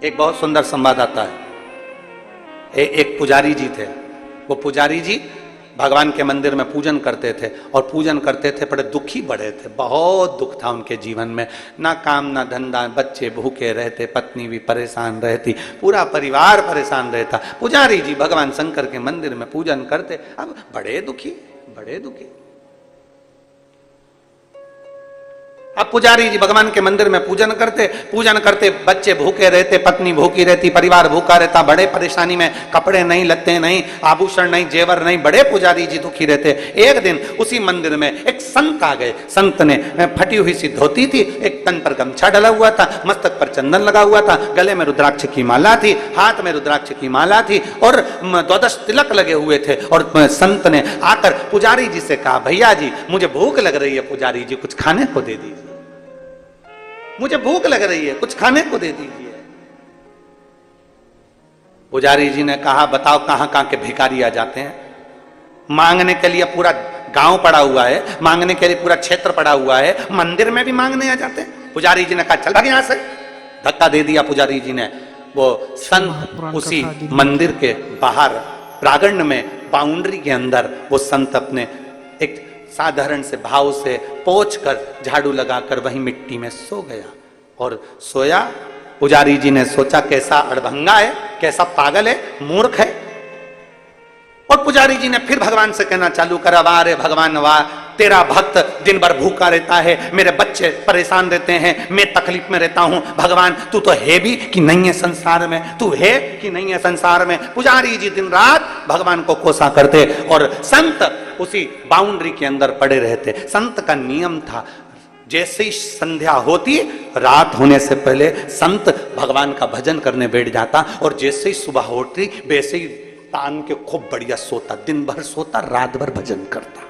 एक बहुत सुंदर संवाद आता है। एक पुजारी जी थे। वो पुजारी जी भगवान के मंदिर में पूजन करते थे और पूजन करते थे, बड़े दुखी बड़े थे, बहुत दुख था उनके जीवन में, ना काम ना धंधा, बच्चे भूखे रहते, पत्नी भी परेशान रहती, पूरा परिवार परेशान रहता। पुजारी जी भगवान शंकर के मंदिर में पूजन करते, अब बड़े दुखी, बड़े दुखी। अब पुजारी जी भगवान के मंदिर में पूजन करते, बच्चे भूखे रहते, पत्नी भूखी रहती, परिवार भूखा रहता, बड़े परेशानी में, कपड़े नहीं, लत्ते नहीं, आभूषण नहीं, जेवर नहीं, बड़े पुजारी जी दुखी रहते। एक दिन उसी मंदिर में एक संत आ गए। संत ने फटी हुई सी धोती थी, एक तन पर गमछा डला हुआ था, मस्तक पर चंदन लगा हुआ था, गले में रुद्राक्ष की माला थी, हाथ में रुद्राक्ष की माला थी और 12 तिलक लगे हुए थे। और संत ने आकर पुजारी जी से कहा, भैया जी मुझे भूख लग रही है, पुजारी जी कुछ खाने को दे दीजिए, मुझे भूख लग रही है, कुछ खाने को दे दीजिए। पुजारी जी ने कहा, बताओ कहां कहां के भिखारी आ जाते हैं, मांगने के लिए पूरा गांव पड़ा हुआ है, मांगने के लिए पूरा क्षेत्र पड़ा हुआ है, मंदिर में भी मांगने आ जाते हैं। पुजारी जी ने कहा, चल भाग यहां से, धक्का दे दिया पुजारी जी ने। वो संत उसी मंदिर के बाहर प्रांगण में, बाउंड्री के अंदर, वो संत अपने एक साधारण से भाव से पोंछ कर, झाड़ू लगाकर वहीं मिट्टी में सो गया। और सोया, पुजारी जी ने सोचा कैसा अड़भंगा है, कैसा पागल है, मूर्ख है। और पुजारी जी ने फिर भगवान से कहना चालू करा, वाह रे भगवान वाह, तेरा भक्त दिन भर भूखा रहता है, मेरे बच्चे परेशान रहते हैं, मैं तकलीफ में रहता हूं, भगवान तू तो है भी कि नहीं है संसार में, तू है कि नहीं है संसार में। पुजारी जी दिन रात भगवान को कोसा करते और संत उसी बाउंड्री के अंदर पड़े रहते। संत का नियम था, जैसे ही संध्या होती, रात होने से पहले संत भगवान का भजन करने बैठ जाता और जैसे ही सुबह होती वैसे ही तान के खूब बढ़िया सोता, दिन भर सोता, रात भर भजन करता।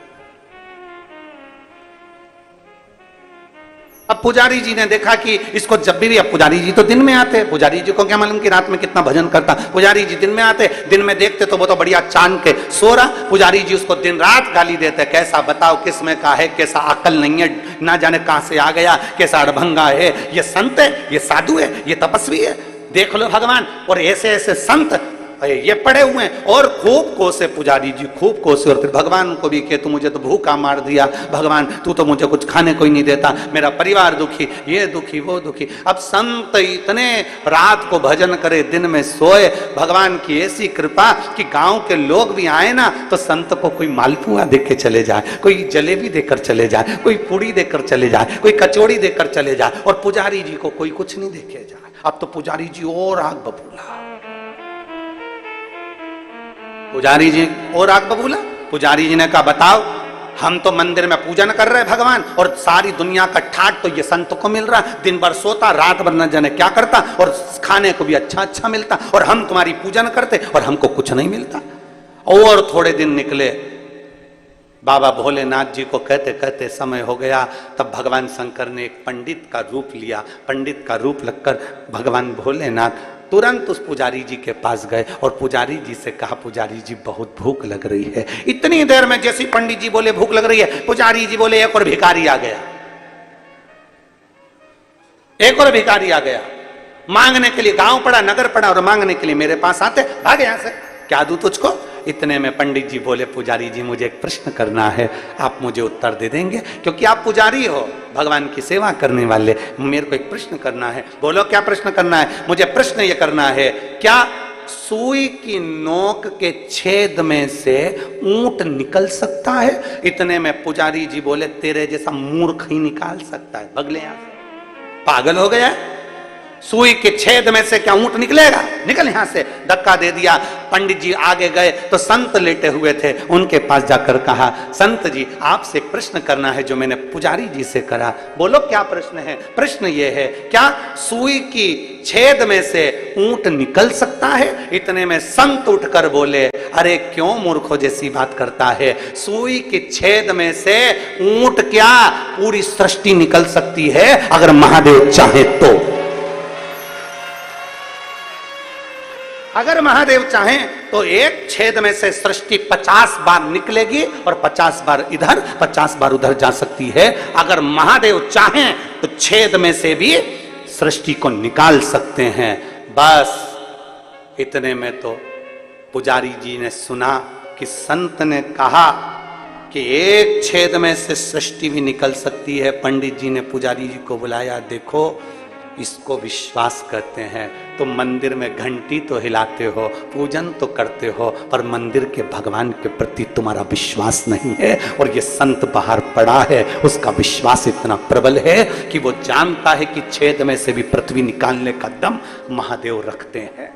अब पुजारी जी ने देखा कि इसको जब भी, अब पुजारी जी तो दिन में आते, पुजारी जी को क्या मालूम कि रात में कितना भजन करता। पुजारी जी दिन में आते, दिन में देखते तो वो तो बढ़िया चांद के सो रहा। पुजारी जी उसको दिन रात गाली देते, कैसा बताओ किस में का है, कैसा अकल नहीं है, ना जाने कहां से आ गया, कैसा अड़भंगा है, ये संत है, ये साधु है, ये तपस्वी है, देख लो भगवान। और ऐसे ऐसे संत ये पड़े हुए हैं। और खूब कोसे पुजारी जी, खूब कोसे। और फिर भगवान को भी कहे, तू मुझे तो भूखा मार दिया, भगवान तू तो मुझे कुछ खाने को ही नहीं देता, मेरा परिवार दुखी, ये दुखी, वो दुखी। अब संत इतने रात को भजन करे, दिन में सोए, भगवान की ऐसी कृपा कि गांव के लोग भी आए ना तो संत को कोई मालपुआ देके चले जाए, कोई जलेबी देकर चले जाए, कोई पूड़ी देकर चले जाए, कोई कचौड़ी देकर चले जाए, और पुजारी जी को कोई कुछ नहीं देके जाए। अब तो पुजारी जी और आग बबूला, पुजारी जी और आग बबूला। पुजारी जी ने कहा, बताओ हम तो मंदिर में पूजन कर रहे भगवान, और सारी दुनिया का ठाट तो ये संत को मिल रहा, दिन भर सोता, रात भर न जाने क्या करता, और खाने को भी अच्छा अच्छा मिलता, और हम तुम्हारी पूजन करते और हमको कुछ नहीं मिलता। और थोड़े दिन निकले, बाबा भोलेनाथ जी को कहते कहते समय हो गया, तब भगवान शंकर ने एक पंडित का रूप लिया। पंडित का रूप लगकर भगवान भोलेनाथ तुरंत उस पुजारी जी के पास गए और पुजारी जी से कहा, पुजारी जी बहुत भूख लग रही है। इतनी देर में जैसे पंडित जी बोले भूख लग रही है, पुजारी जी बोले एक और भिखारी आ गया, एक और भिखारी आ गया मांगने के लिए। गांव पड़ा, नगर पड़ा, और मांगने के लिए मेरे पास आते, भाग यहां से, क्या दूं तुझको। इतने में पंडित जी बोले, पुजारी जी मुझे एक प्रश्न करना है, आप मुझे उत्तर दे देंगे, क्योंकि आप पुजारी हो, भगवान की सेवा करने वाले, मेरे को एक प्रश्न करना है। बोलो क्या प्रश्न करना है। मुझे प्रश्न ये करना है, क्या सुई की नोक के छेद में से ऊंट निकल सकता है। इतने में पुजारी जी बोले, तेरे जैसा मूर्ख ही निकाल सकता है, भगले यहां से, पागल हो गया है। सुई के छेद में से क्या ऊंट निकलेगा, निकल यहां से। धक्का दे दिया। पंडित जी आगे गए तो संत लेटे हुए थे, उनके पास जाकर कहा, संत जी आपसे एक प्रश्न करना है जो मैंने पुजारी जी से करा। बोलो क्या प्रश्न है। प्रश्न ये है, क्या सुई की छेद में से ऊंट निकल सकता है। इतने में संत उठकर बोले, अरे क्यों मूर्खों जैसी बात करता है, सुई के छेद में से ऊंट क्या, पूरी सृष्टि निकल सकती है अगर महादेव चाहे तो। अगर महादेव चाहें तो एक छेद में से सृष्टि 50 बार निकलेगी और 50 बार इधर 50 बार उधर जा सकती है। अगर महादेव चाहें तो छेद में से भी सृष्टि को निकाल सकते हैं। बस इतने में तो पुजारी जी ने सुना कि संत ने कहा कि एक छेद में से सृष्टि भी निकल सकती है। पंडित जी ने पुजारी जी को बुलाया, देखो इसको विश्वास करते हैं। तुम मंदिर में घंटी तो हिलाते हो, पूजन तो करते हो, पर मंदिर के भगवान के प्रति तुम्हारा विश्वास नहीं है। और ये संत बाहर पड़ा है, उसका विश्वास इतना प्रबल है कि वो जानता है कि छेद में से भी पृथ्वी निकालने का दम महादेव रखते हैं।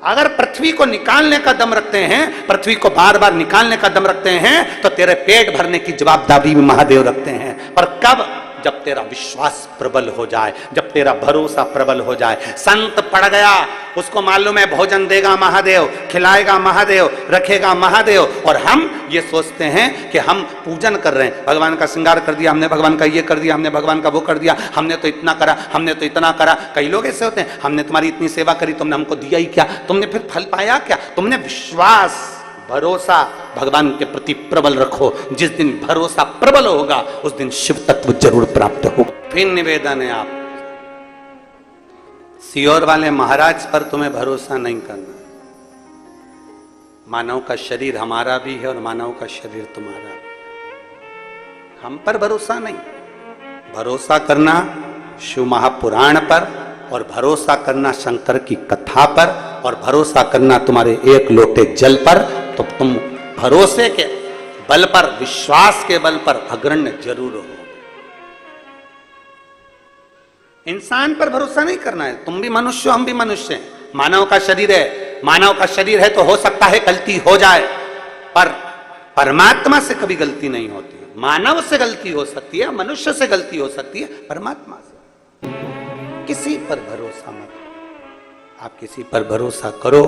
अगर पृथ्वी को निकालने का दम रखते हैं, पृथ्वी को बार बार निकालने का दम रखते हैं, तो तेरे पेट भरने की जवाबदारी भी महादेव रखते हैं। पर कब? जब तेरा विश्वास प्रबल हो जाए, जब तेरा भरोसा प्रबल हो जाए। संत पड़ गया, उसको मालूम है भोजन देगा महादेव, खिलाएगा महादेव, रखेगा महादेव। और हम ये सोचते हैं कि हम पूजन कर रहे हैं, भगवान का श्रृंगार कर दिया हमने, भगवान का ये कर दिया हमने, भगवान का वो कर दिया हमने, तो इतना करा हमने, तो इतना करा। कई लोग ऐसे होते हैं, हमने तुम्हारी इतनी सेवा करी, तुमने हमको दिया ही क्या, तुमने फिर फल पाया क्या? तुमने विश्वास, भरोसा भगवान के प्रति प्रबल रखो। जिस दिन भरोसा प्रबल होगा उस दिन शिव तत्व जरूर प्राप्त होगा। फिर निवेदन है, आप सियोर वाले महाराज पर तुम्हें भरोसा नहीं करना। मानव का शरीर हमारा भी है और मानव का शरीर तुम्हारा भी। हम पर भरोसा नहीं, भरोसा करना शिव महापुराण पर, और भरोसा करना शंकर की कथा पर, और भरोसा करना तुम्हारे एक लोटे जल पर। तो तुम भरोसे के बल पर, विश्वास के बल पर अग्रण्य जरूर हो। इंसान पर भरोसा नहीं करना है। तुम भी मनुष्य हो, हम भी मनुष्य हैं। मानव का शरीर है, मानव का शरीर है तो हो सकता है गलती हो जाए, पर परमात्मा से कभी गलती नहीं होती। मानव से गलती हो सकती है, मनुष्य से गलती हो सकती है, परमात्मा से किसी पर भरोसा मत। आप किसी पर भरोसा करो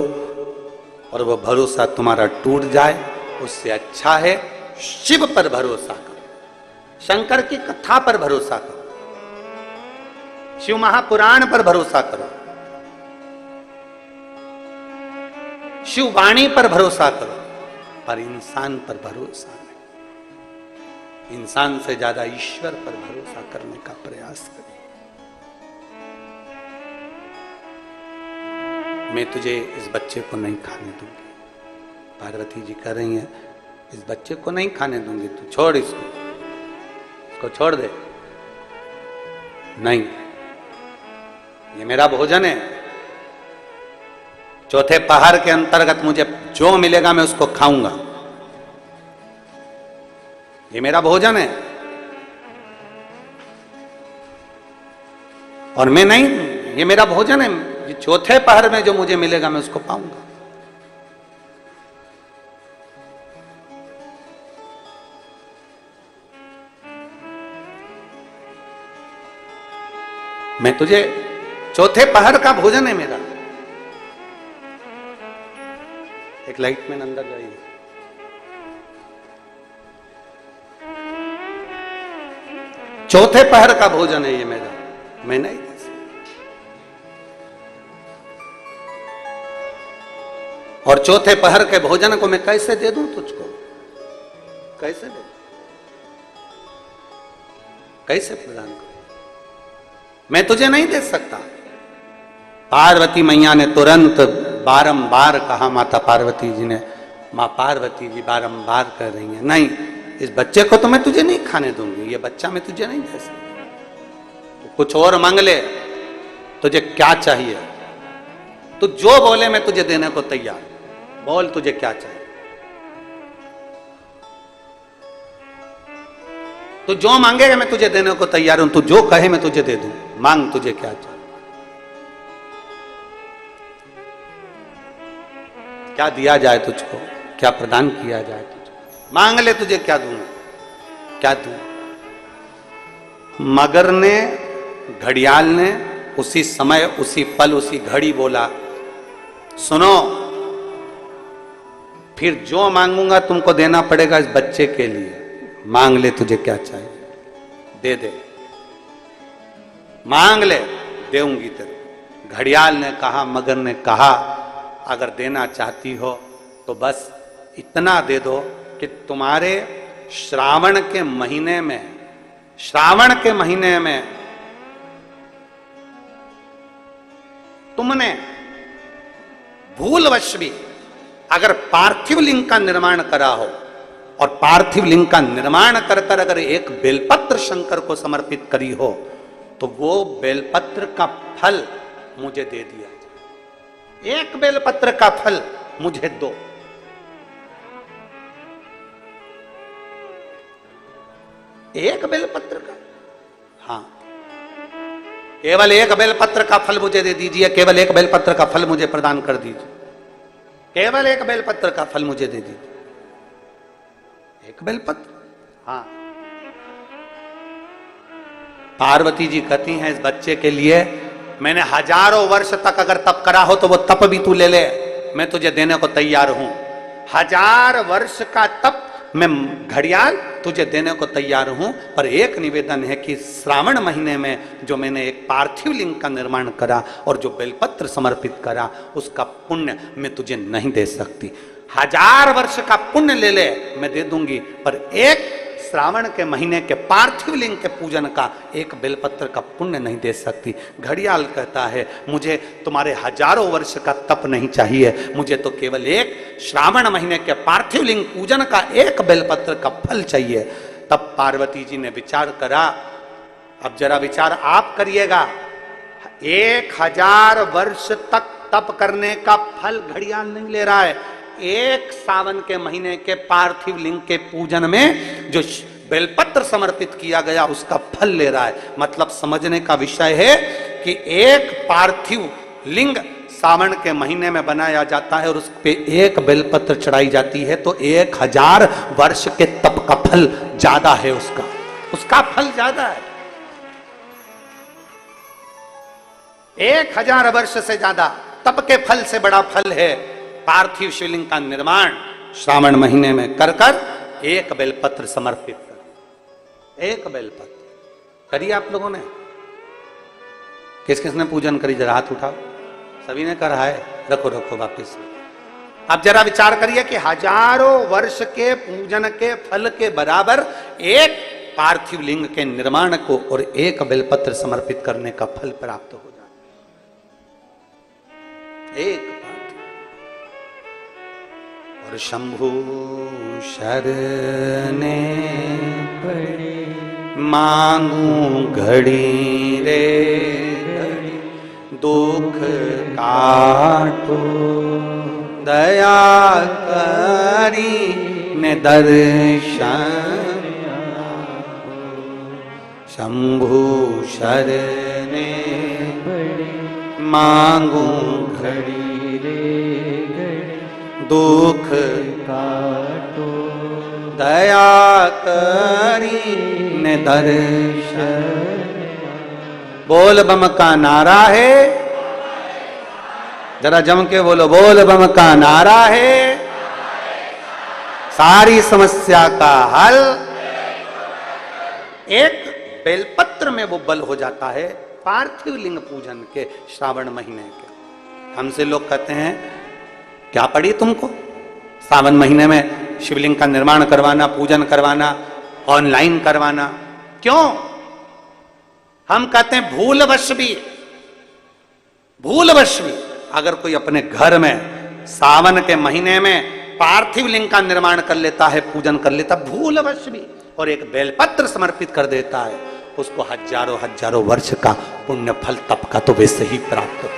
और वह भरोसा तुम्हारा टूट जाए, उससे अच्छा है शिव पर भरोसा करो, शंकर की कथा पर भरोसा करो, शिव महापुराण पर भरोसा करो, शिव वाणी पर भरोसा करो, पर इंसान पर भरोसा नहीं। इंसान से ज्यादा ईश्वर पर भरोसा करने का प्रयास करो। मैं तुझे इस बच्चे को नहीं खाने दूंगी, पार्वती जी कह रही हैं, इस बच्चे को नहीं खाने दूंगी, तू छोड़ इसको छोड़ दे। नहीं, ये मेरा भोजन है, चौथे पहाड़ के अंतर्गत मुझे जो मिलेगा मैं उसको खाऊंगा, ये मेरा भोजन है। और मैं नहीं, ये मेरा भोजन है, ये चौथे पहर में जो मुझे मिलेगा मैं उसको पाऊंगा। मैं तुझे, चौथे पहर का भोजन है मेरा। एक लाइट में अंदर जाइए। चौथे पहर का भोजन है ये मेरा, मैं नहीं दे सकता। और चौथे पहर के भोजन को मैं कैसे दे दूं तुझको? कैसे दे, कैसे प्रदान करूं? मैं तुझे नहीं दे सकता। पार्वती मैया ने तुरंत बारंबार कहा, माता पार्वती जी ने, मां पार्वती जी बारंबार कह रही हैं, नहीं, इस बच्चे को तो मैं तुझे नहीं खाने दूंगी, ये बच्चा मैं तुझे नहीं दे सकती। तो कुछ और मांग ले, तुझे क्या चाहिए? तू जो बोले मैं तुझे देने को तैयार। बोल तुझे क्या चाहिए? तू जो मांगेगा मैं तुझे देने को तैयार हूं, तू जो कहे मैं तुझे दे दूं। मांग, तुझे क्या चाहिए? क्या दिया जाए तुझको, क्या प्रदान किया जाए तुझको? मांग ले, तुझे क्या दूं, क्या दूं? मगर ने, घड़ियाल ने उसी समय, उसी पल, उसी घड़ी बोला, सुनो, फिर जो मांगूंगा तुमको देना पड़ेगा इस बच्चे के लिए। मांग ले, तुझे क्या चाहिए, दे दे, मांग ले, देऊंगी तेरे। घड़ियाल ने कहा, मगर ने कहा, अगर देना चाहती हो तो बस इतना दे दो कि तुम्हारे श्रावण के महीने में, श्रावण के महीने में तुमने भूलवश भी अगर पार्थिव लिंग का निर्माण करा हो और पार्थिव लिंग का निर्माण कर कर अगर एक बेलपत्र शंकर को समर्पित करी हो तो वो बेलपत्र का फल मुझे दे दिया जाए। एक बेलपत्र का फल मुझे दो। एक बेलपत्र का, हाँ, केवल एक बेलपत्र का फल मुझे दे दीजिए, केवल एक बेलपत्र का फल मुझे प्रदान कर दीजिए, केवल एक बेलपत्र का फल मुझे दे दीजिए। एक बेलपत्र, हाँ। पार्वती जी कहती हैं इस बच्चे के लिए मैंने हजारों वर्ष तक अगर तप करा हो तो वो तप भी तू ले ले, मैं तुझे देने को तैयार हूं। 1000 वर्ष का तप मैं घड़ियाल तुझे देने को तैयार हूं, पर एक निवेदन है कि श्रावण महीने में जो मैंने एक पार्थिव लिंग का निर्माण करा और जो बेलपत्र समर्पित करा उसका पुण्य मैं तुझे नहीं दे सकती। 1000 वर्ष का पुण्य ले ले मैं दे दूंगी, पर एक श्रावण के महीने के पार्थिव लिंग के पूजन का एक बेलपत्र का पुण्य नहीं दे सकती। घड़ियाल कहता है मुझे तुम्हारे हजारों वर्ष का तप नहीं चाहिए, मुझे तो केवल एक श्रावण महीने के पार्थिव लिंग पूजन का एक बेलपत्र का फल चाहिए। तब पार्वती जी ने विचार करा, अब जरा विचार आप करिएगा, 1000 वर्ष तक तप करने का फल घड़ियाल नहीं ले रहा है, एक सावन के महीने के पार्थिव लिंग के पूजन में जो बेलपत्र समर्पित किया गया उसका फल ले रहा है। मतलब समझने का विषय है कि एक पार्थिव लिंग सावन के महीने में बनाया जाता है और उस पे एक बेलपत्र चढ़ाई जाती है तो 1000 वर्ष के तप का फल ज्यादा है, उसका फल ज्यादा है। 1000 वर्ष से ज्यादा तप के फल से बड़ा फल है पार्थिव शिवलिंग का निर्माण श्रावण महीने में कर कर एक बेलपत्र समर्पित कर। एक बेलपत्र करिए आप लोगों ने, किस किसने पूजन करी जरा हाथ उठाओ। सभी ने करा है, रखो रखो वापिस। अब जरा विचार करिए कि हजारों वर्ष के पूजन के फल के बराबर एक पार्थिव लिंग के निर्माण को और एक बेलपत्र समर्पित करने का फल प्राप्त हो जाए। एक और शंभु शरणे पड़े मांगू घड़ी रे घड़ी, दुख काटो दया करी ने दर्शन। शंभु शरणे पड़े मांगू घड़ी रे दुख काटो दया करी ने दर्शन। बोल बम का नारा है, जरा जम के बोलो, बोल बम का नारा है, सारी समस्या का हल। एक बेलपत्र में वो बल हो जाता है पार्थिव लिंग पूजन के श्रावण महीने के। हमसे लोग कहते हैं क्या पड़ी तुमको सावन महीने में शिवलिंग का निर्माण करवाना, पूजन करवाना, ऑनलाइन करवाना, क्यों? हम कहते हैं भूलवश भी अगर कोई अपने घर में सावन के महीने में पार्थिव लिंग का निर्माण कर लेता है, पूजन कर लेता, भूलवश भी, और एक बेलपत्र समर्पित कर देता है, उसको हजारों वर्ष का पुण्य फल तप का तो वैसे ही प्राप्त हो।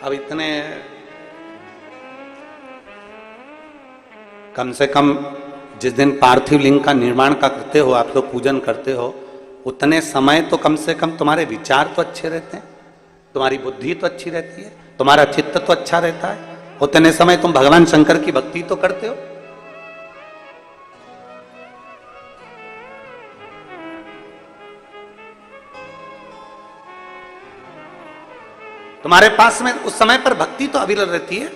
अब इतने कम से कम जिस दिन पार्थिव लिंग का निर्माण का करते हो आप लोग, पूजन करते हो, उतने समय तो कम से कम तुम्हारे विचार तो अच्छे रहते हैं, तुम्हारी बुद्धि तो अच्छी रहती है, तुम्हारा चित्त तो अच्छा रहता है, उतने समय तुम भगवान शंकर की भक्ति तो करते हो। तुम्हारे पास में उस समय पर भक्ति तो अविरल रहती है,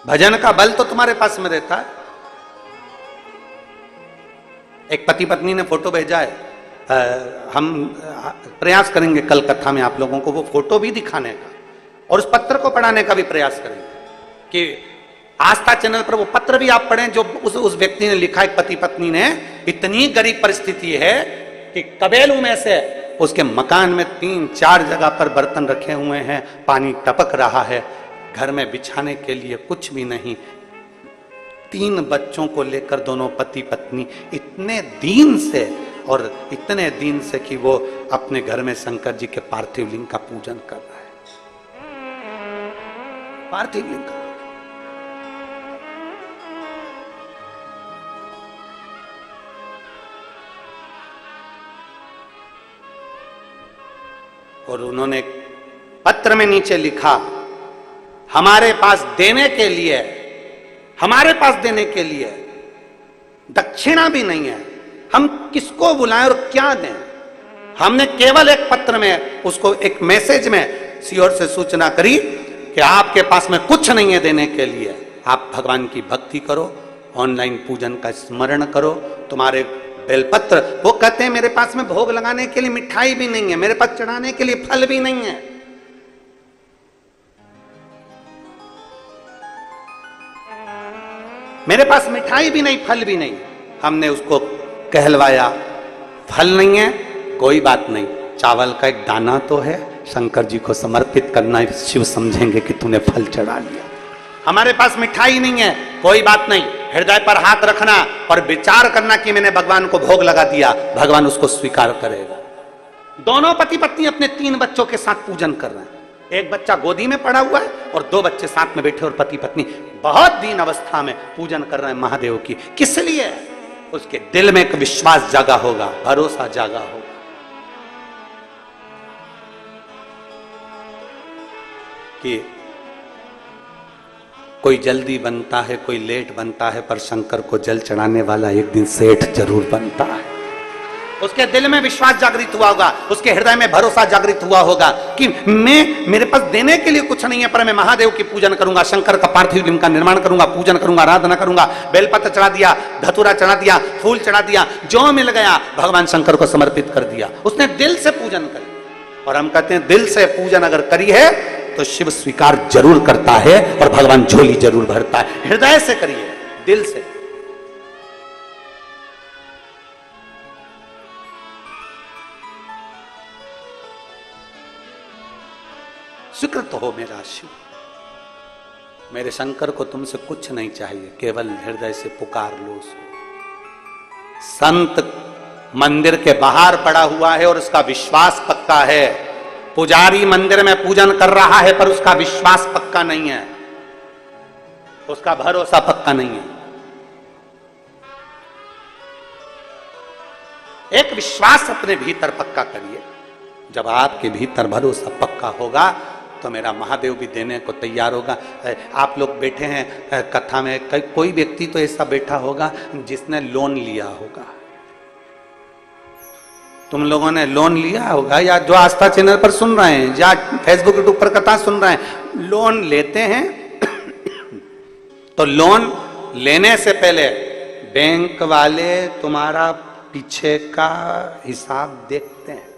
भजन का बल तो तुम्हारे पास में रहता है। एक पति पत्नी ने फोटो भेजा है, हम प्रयास करेंगे कल कथा में आप लोगों को वो फोटो भी दिखाने का और उस पत्र को पढ़ाने का भी प्रयास करेंगे कि आस्था चैनल पर वो पत्र भी आप पढ़ें जो उस व्यक्ति ने लिखा, एक पति पत्नी ने, इतनी गरीब परिस्थिति है कि कबेलू में से उसके मकान में 3-4 जगह पर बर्तन रखे हुए हैं, पानी टपक रहा है, घर में बिछाने के लिए कुछ भी नहीं। 3 बच्चों को लेकर दोनों पति पत्नी इतने दीन से, और इतने दीन से कि वो अपने घर में शंकर जी के पार्थिव लिंग का पूजन कर रहा है। पार्थिव लिंग का और उन्होंने पत्र में नीचे लिखा, हमारे पास देने के लिए, हमारे पास देने के लिए दक्षिणा भी नहीं है, हम किसको बुलाएं और क्या दें। हमने केवल एक पत्र में उसको, एक मैसेज में सीओर से सूचना करी कि आपके पास में कुछ नहीं है देने के लिए, आप भगवान की भक्ति करो, ऑनलाइन पूजन का स्मरण करो, तुम्हारे बेलपत्र, वो कहते हैं मेरे पास में भोग लगाने के लिए मिठाई भी नहीं है, मेरे पास चढ़ाने के लिए फल भी नहीं है। मेरे पास मिठाई भी नहीं, फल भी नहीं। हमने उसको कहलवाया, फल नहीं है कोई बात नहीं, चावल का एक दाना तो है, शंकर जी को समर्पित करना, शिव समझेंगे कि तूने फल चढ़ा लिया। हमारे पास मिठाई नहीं है कोई बात नहीं, हृदय पर हाथ रखना और विचार करना कि मैंने भगवान को भोग लगा दिया, भगवान उसको स्वीकार करेगा। दोनों पति पत्नी अपने 3 बच्चों के साथ पूजन कर रहे हैं। एक बच्चा गोदी में पड़ा हुआ है और 2 बच्चे साथ में बैठे, और पति पत्नी बहुत दीन अवस्था में पूजन कर रहे हैं महादेव की। किस लिए? उसके दिल में एक विश्वास जागा होगा, भरोसा जागा होगा कि कोई जल्दी बनता है, कोई लेट बनता है, पर शंकर को जल चढ़ाने वाला एक दिन सेठ जरूर बनता है। उसके दिल में विश्वास जागृत हुआ होगा, उसके हृदय में भरोसा जागृत हुआ होगा कि मेरे पास देने के लिए कुछ नहीं है, पर मैं महादेव की पूजन करूंगा, शंकर का पार्थिव लिंग का निर्माण करूंगा, पूजन करूंगा, आराधना करूंगा, बेलपत्र चढ़ा दिया, धतूरा चढ़ा दिया, फूल चढ़ा दिया, जो मिल गया भगवान शंकर को समर्पित कर दिया। उसने दिल से पूजन करी, और हम कहते हैं दिल से पूजन अगर करी है तो शिव स्वीकार जरूर करता है और भगवान झोली जरूर भरता है। हृदय से करिए, दिल से। स्वीकृत हो मेरा शिव, मेरे शंकर को तुमसे कुछ नहीं चाहिए, केवल हृदय से पुकार लो। संत मंदिर के बाहर पड़ा हुआ है और उसका विश्वास पक्का है, पुजारी मंदिर में पूजन कर रहा है पर उसका विश्वास पक्का नहीं है, उसका भरोसा पक्का नहीं है। एक विश्वास अपने भीतर पक्का करिए, जब आपके भीतर भरोसा पक्का होगा तो मेरा महादेव भी देने को तैयार होगा। आप लोग बैठे हैं कथा में, कोई व्यक्ति तो ऐसा बैठा होगा जिसने लोन लिया होगा। तुम लोगों ने लोन लिया होगा, या जो आस्था चैनल पर सुन रहे हैं या फेसबुक यूट्यूब पर कथा सुन रहे हैं, लोन लेते हैं तो लोन लेने से पहले बैंक वाले तुम्हारा पीछे का हिसाब देखते हैं,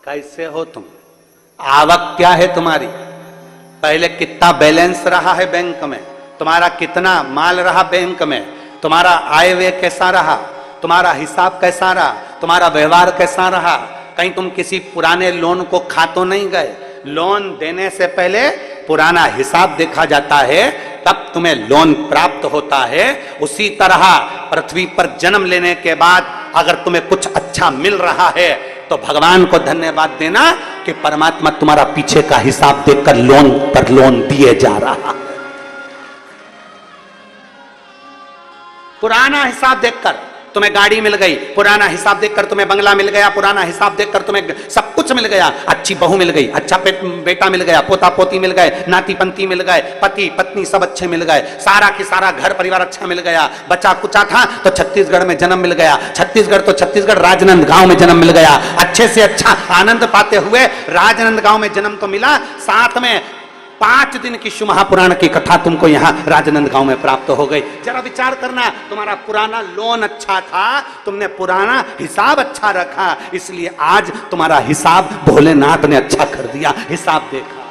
कैसे हो तुम, आवक क्या है तुम्हारी, पहले कितना बैलेंस रहा है बैंक में, तुम्हारा कितना माल रहा बैंक में, तुम्हारा आय व्यय कैसा रहा, तुम्हारा हिसाब कैसा रहा, तुम्हारा व्यवहार कैसा रहा। कहीं तुम किसी पुराने लोन को खा तो नहीं गए। लोन देने से पहले पुराना हिसाब देखा जाता है, तब तुम्हें लोन प्राप्त होता है। उसी तरह पृथ्वी पर जन्म लेने के बाद अगर तुम्हें कुछ अच्छा मिल रहा है तो भगवान को धन्यवाद देना कि परमात्मा तुम्हारा पीछे का हिसाब देखकर लोन पर लोन दिए जा रहा। पुराना हिसाब देखकर तुम्हें गाड़ी मिल गई, पुराना हिसाब देखकर तुम्हें बंगला मिल गया, पुराना हिसाब देखकर तुम्हें सब कुछ मिल गया, अच्छी बहू मिल गई, अच्छा बेटा मिल गया, पोता पोती मिल गए, नाती पंती मिल गए, पति पत्नी सब अच्छे मिल गए, सारा की सारा घर परिवार अच्छा मिल गया। बचा कुचा था तो छत्तीसगढ़ में जन्म मिल गया, छत्तीसगढ़ राजनांदगांव में जन्म मिल गया, अच्छे से अच्छा आनंद पाते हुए राजनांदगांव में जन्म तो मिला, साथ में 5 दिन की शिव महापुराण की कथा तुमको यहाँ राजनांदगांव में प्राप्त हो गई। जरा विचार करना, तुम्हारा पुराना लोन अच्छा था, तुमने पुराना हिसाब अच्छा रखा, इसलिए आज तुम्हारा हिसाब भोलेनाथ ने अच्छा कर दिया। हिसाब देखा,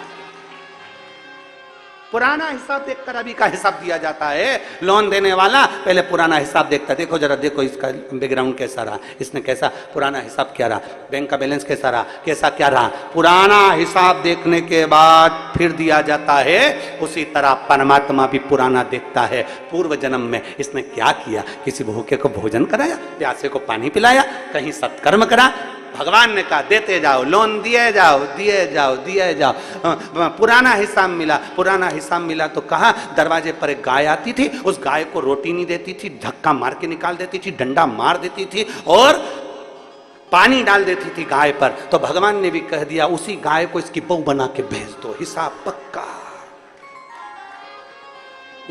पुराना हिसाब देखकर अभी का हिसाब दिया जाता है। लोन देने वाला पहले पुराना हिसाब देखता है, देखो जरा देखो इसका बैकग्राउंड कैसा रहा, इसने कैसा पुराना हिसाब क्या रहा, बैंक का बैलेंस कैसा रहा, कैसा क्या रहा, पुराना हिसाब देखने के बाद फिर दिया जाता है। उसी तरह परमात्मा भी पुराना देखता है, पूर्व जन्म में इसने क्या किया, किसी भूखे को भोजन कराया, प्यासे को पानी पिलाया, कहीं सत्कर्म करा। भगवान ने कहा देते जाओ, लोन दिए जाओ दिए जाओ दिए जाओ। पुराना हिसाब मिला, पुराना हिसाब मिला तो कहा दरवाजे पर एक गाय आती थी, उस गाय को रोटी नहीं देती थी, धक्का मार के निकाल देती थी, डंडा मार देती थी और पानी डाल देती थी गाय पर। तो भगवान ने भी कह दिया उसी गाय को इसकी बहू बना के भेज दो, हिसाब पक्का।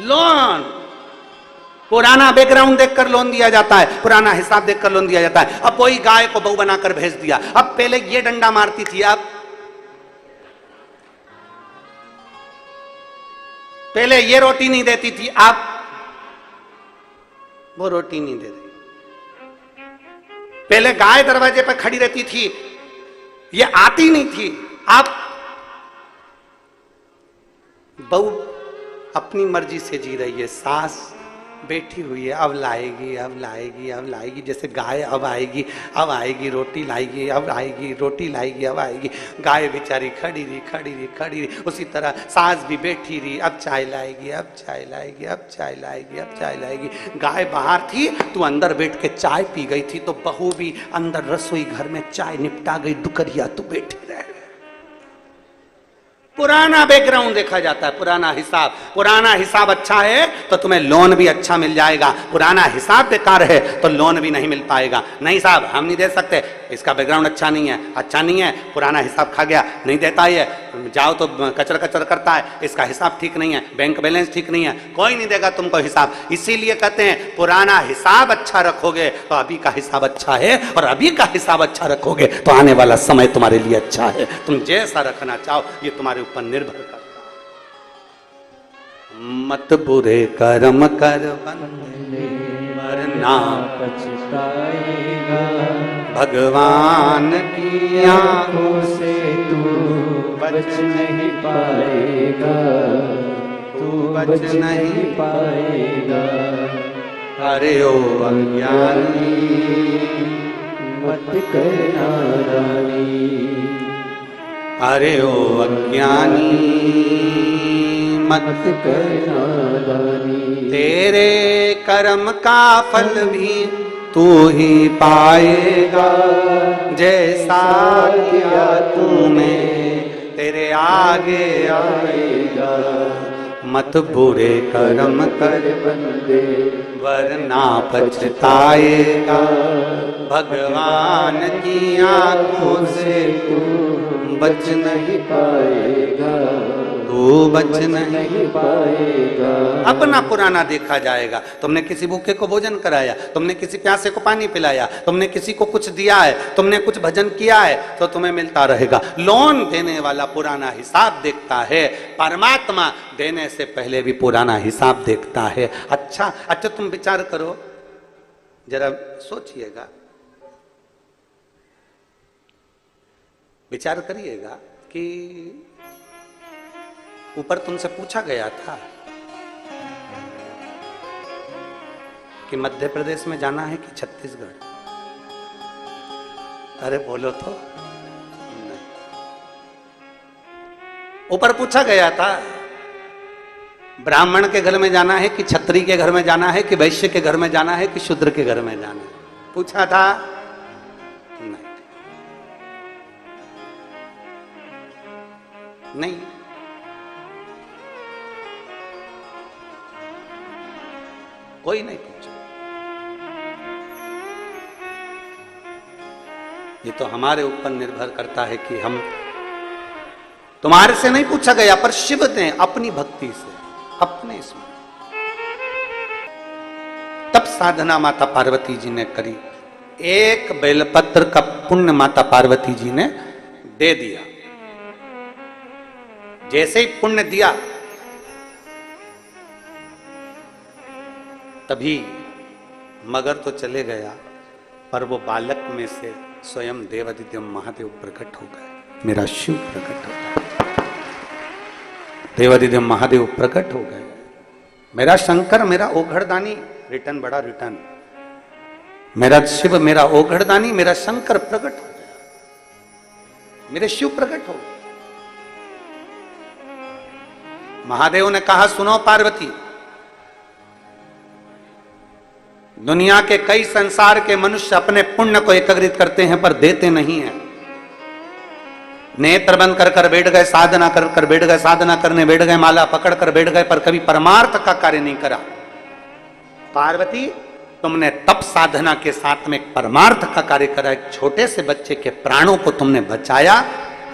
लोन पुराना बैकग्राउंड देखकर लोन दिया जाता है, पुराना हिसाब देखकर लोन दिया जाता है। अब वही गाय को बहू बनाकर भेज दिया। अब पहले ये डंडा मारती थी, अब पहले ये रोटी नहीं देती थी, अब वो रोटी नहीं दे रही। पहले गाय दरवाजे पर खड़ी रहती थी, ये आती नहीं थी, अब बहू अपनी मर्जी से जी रही है, सास बैठी हुई है, अब लाएगी अब लाएगी अब लाएगी, जैसे गाय अब आएगी अब आएगी रोटी लाएगी, अब आएगी रोटी लाएगी, अब आएगी। गाय बेचारी खड़ी रही खड़ी रही खड़ी रही, उसी तरह सास भी बैठी रही, अब चाय लाएगी अब चाय लाएगी अब चाय लाएगी अब चाय लाएगी। गाय बाहर थी, तू अंदर बैठ के चाय पी गई थी, तो बहू भी अंदर रसोई घर में चाय निपटा गई, दुकरिया तू बैठी रह। पुराना बैकग्राउंड देखा जाता है, पुराना हिसाब। पुराना हिसाब अच्छा है तो तुम्हें लोन भी अच्छा मिल जाएगा, पुराना हिसाब बेकार है तो लोन भी नहीं मिल पाएगा। नहीं साहब हम नहीं दे सकते, इसका बैकग्राउंड अच्छा नहीं है, अच्छा नहीं है, पुराना हिसाब खा गया, नहीं देता ही है, जाओ तो कचर कचर करता है, इसका हिसाब ठीक नहीं है, बैंक बैलेंस ठीक नहीं है, कोई नहीं देगा तुमको हिसाब। इसीलिए कहते हैं पुराना हिसाब अच्छा रखोगे तो अभी का हिसाब अच्छा है, और अभी का हिसाब अच्छा रखोगे तो आने वाला समय तुम्हारे लिए अच्छा है। तुम जैसा रखना चाहो ये तुम्हारे ऊपर निर्भर करता है। मत बुरे कर्म कर बंदे वरना पछताएगा, भगवान की आंखों से तू बच नहीं पाएगा, तू बच नहीं पाएगा। अरे ओ अज्ञानी मत करना नादानी, अरे ओ अज्ञानी मत करना नादानी। तेरे कर्म का फल भी तू ही पाएगा, जैसा किया तूने तेरे आगे आएगा। मत बुरे कर्म कर बंदे वरना पछताएगा, भगवान की आंखों से तू बच नहीं पाएगा, तू बच नहीं पाएगा। अपना पुराना देखा जाएगा। तुमने किसी भूखे को भोजन कराया, तुमने किसी प्यासे को पानी पिलाया, तुमने किसी को कुछ दिया है, तुमने कुछ भजन किया है तो तुम्हें मिलता रहेगा। लोन देने वाला पुराना हिसाब देखता है, परमात्मा देने से पहले भी पुराना हिसाब देखता है। अच्छा तुम विचार करो, जरा सोचिएगा, विचार करिएगा कि ऊपर तुमसे पूछा गया था कि मध्य प्रदेश में जाना है कि छत्तीसगढ़। अरे बोलो तो नहीं। ऊपर पूछा गया था ब्राह्मण के घर में जाना है कि क्षत्रिय के घर में जाना है कि वैश्य के घर में जाना है कि शूद्र के घर में जाना है, पूछा था नहीं। कोई नहीं पूछा। ये तो हमारे ऊपर निर्भर करता है कि हम, तुम्हारे से नहीं पूछा गया पर शिव ने अपनी भक्ति से, अपने इसमें तब साधना माता पार्वती जी ने करी। एक बेलपत्र का पुण्य माता पार्वती जी ने दे दिया। जैसे ही पुण्य दिया तभी मगर तो चले गया, पर वो बालक में से स्वयं देवादिदेव महादेव प्रकट हो गए, मेरा शिव प्रकट हो गया। देवादिदेव महादेव प्रकट हो गए। मेरा शंकर, मेरा ओघड़दानी, रिटर्न बड़ा रिटर्न, मेरा शिव, मेरा ओघड़दानी, मेरा शंकर प्रकट हो गया, मेरे शिव प्रकट हो गए। महादेव ने कहा, सुनो पार्वती, दुनिया के कई संसार के मनुष्य अपने पुण्य को एकत्रित करते हैं पर देते नहीं हैं। नेत्र बंद कर बैठ गए, साधना कर बैठ गए, साधना करने बैठ गए, माला पकड़ कर बैठ गए, पर कभी परमार्थ का कार्य नहीं करा। पार्वती, तुमने तप साधना के साथ में एक परमार्थ का कार्य करा, एक छोटे से बच्चे के प्राणों को तुमने बचाया,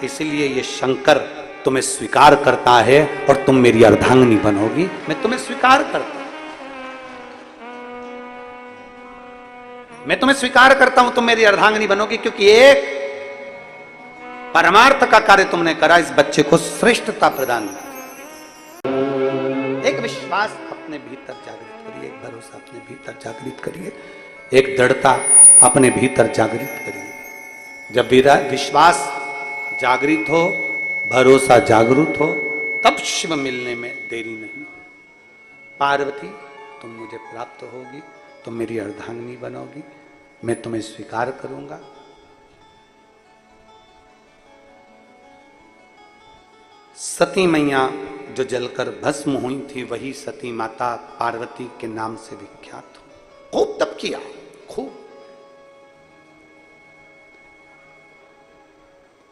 इसलिए ये शंकर तुम्हें स्वीकार करता है और तुम मेरी अर्धांगिनी बनोगी। मैं तुम्हें स्वीकार करता हूं, मैं तुम्हें स्वीकार करता हूं, तुम मेरी अर्धांगिनी बनोगी, क्योंकि एक परमार्थ का कार्य तुमने करा, इस बच्चे को श्रेष्ठता प्रदान की। एक विश्वास अपने भीतर जागृत करिए, एक भरोसा अपने भीतर जागृत करिए, एक दृढ़ता अपने भीतर जागृत करिए। जब विश्वास जागृत हो, भरोसा जागृत हो, तब शिव मिलने में देरी नहीं। पार्वती, तुम मुझे प्राप्त होगी, तुम मेरी अर्धांगिनी बनोगी, मैं तुम्हें स्वीकार करूंगा। सती मैया जो जलकर भस्म हुई थी, वही सती माता पार्वती के नाम से विख्यात हो। खूब तप किया,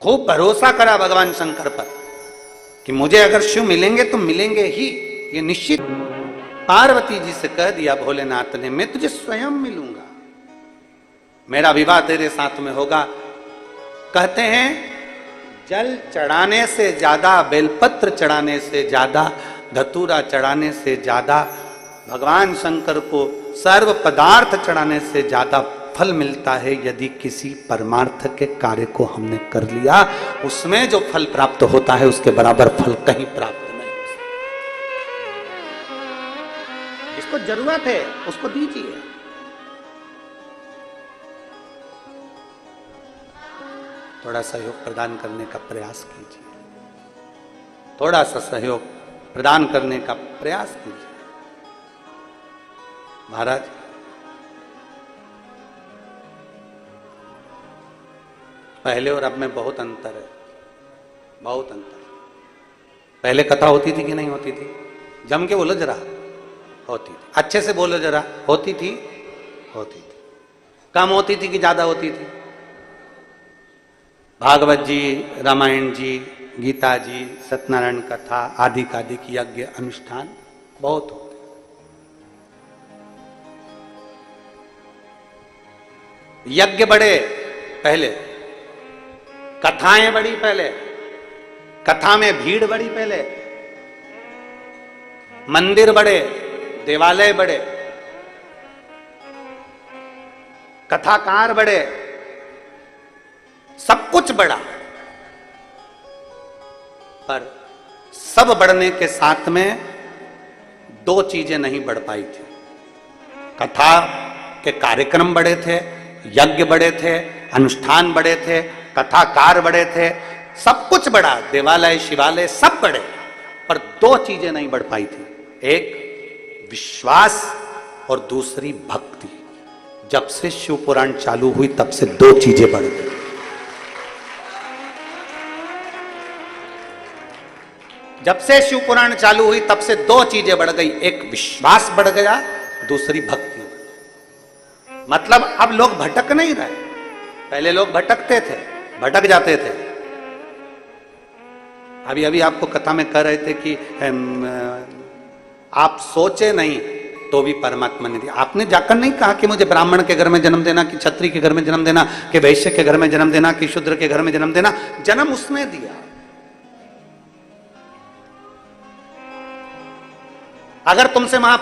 खूब भरोसा करा भगवान शंकर पर कि मुझे अगर शिव मिलेंगे तो मिलेंगे ही, ये निश्चित। पार्वती जी से कह दिया भोलेनाथ ने, मैं तुझे स्वयं मिलूंगा, मेरा विवाह तेरे साथ में होगा। कहते हैं जल चढ़ाने से ज्यादा, बेलपत्र चढ़ाने से ज्यादा, धतूरा चढ़ाने से ज्यादा, भगवान शंकर को सर्व पदार्थ चढ़ाने से ज्यादा फल मिलता है यदि किसी परमार्थ के कार्य को हमने कर लिया। उसमें जो फल प्राप्त होता है उसके बराबर फल कहीं प्राप्त नहीं। जिसको जरूरत है उसको दीजिए। थोड़ा सहयोग प्रदान करने का प्रयास कीजिए, थोड़ा सा सहयोग प्रदान करने का प्रयास कीजिए। महाराज, पहले और अब में बहुत अंतर है, बहुत अंतर है। पहले कथा होती थी कि नहीं होती थी? जम के बोलो जरा, होती थी। अच्छे से बोलो जरा, होती थी? होती थी। कम होती थी कि ज्यादा होती थी? भागवत जी, रामायण जी, गीता जी, सत्यनारायण कथा, आदि कादिक यज्ञ अनुष्ठान बहुत होते। यज्ञ बड़े पहले, कथाएं बड़ी पहले, कथा में भीड़ बड़ी पहले, मंदिर बड़े, देवालय बड़े, कथाकार बड़े, सब कुछ बड़ा। पर सब बढ़ने के साथ में दो चीजें नहीं बढ़ पाई थी। कथा के कार्यक्रम बड़े थे, यज्ञ बड़े थे, अनुष्ठान बड़े थे, कथाकार बड़े थे, सब कुछ बड़ा, देवालय शिवालय सब बड़े, पर दो चीजें नहीं बढ़ पाई थी। एक विश्वास और दूसरी भक्ति। जब से शिव पुराण चालू हुई तब से दो चीजें बढ़ गई। जब से शिव पुराण चालू हुई तब से दो चीजें बढ़ गई। एक विश्वास बढ़ गया, दूसरी भक्ति। मतलब अब लोग भटक नहीं रहे। पहले लोग भटकते थे, भटक जाते थे। अभी अभी आपको कथा में कह रहे थे कि आप सोचे नहीं तो भी परमात्मा ने दिया। आपने जाकर नहीं कहा कि मुझे ब्राह्मण के घर में जन्म देना, कि क्षत्रिय के घर में जन्म देना, कि वैश्य के घर में जन्म देना, कि शूद्र के घर में जन्म देना। जन्म उसने दिया। अगर तुमसे वहां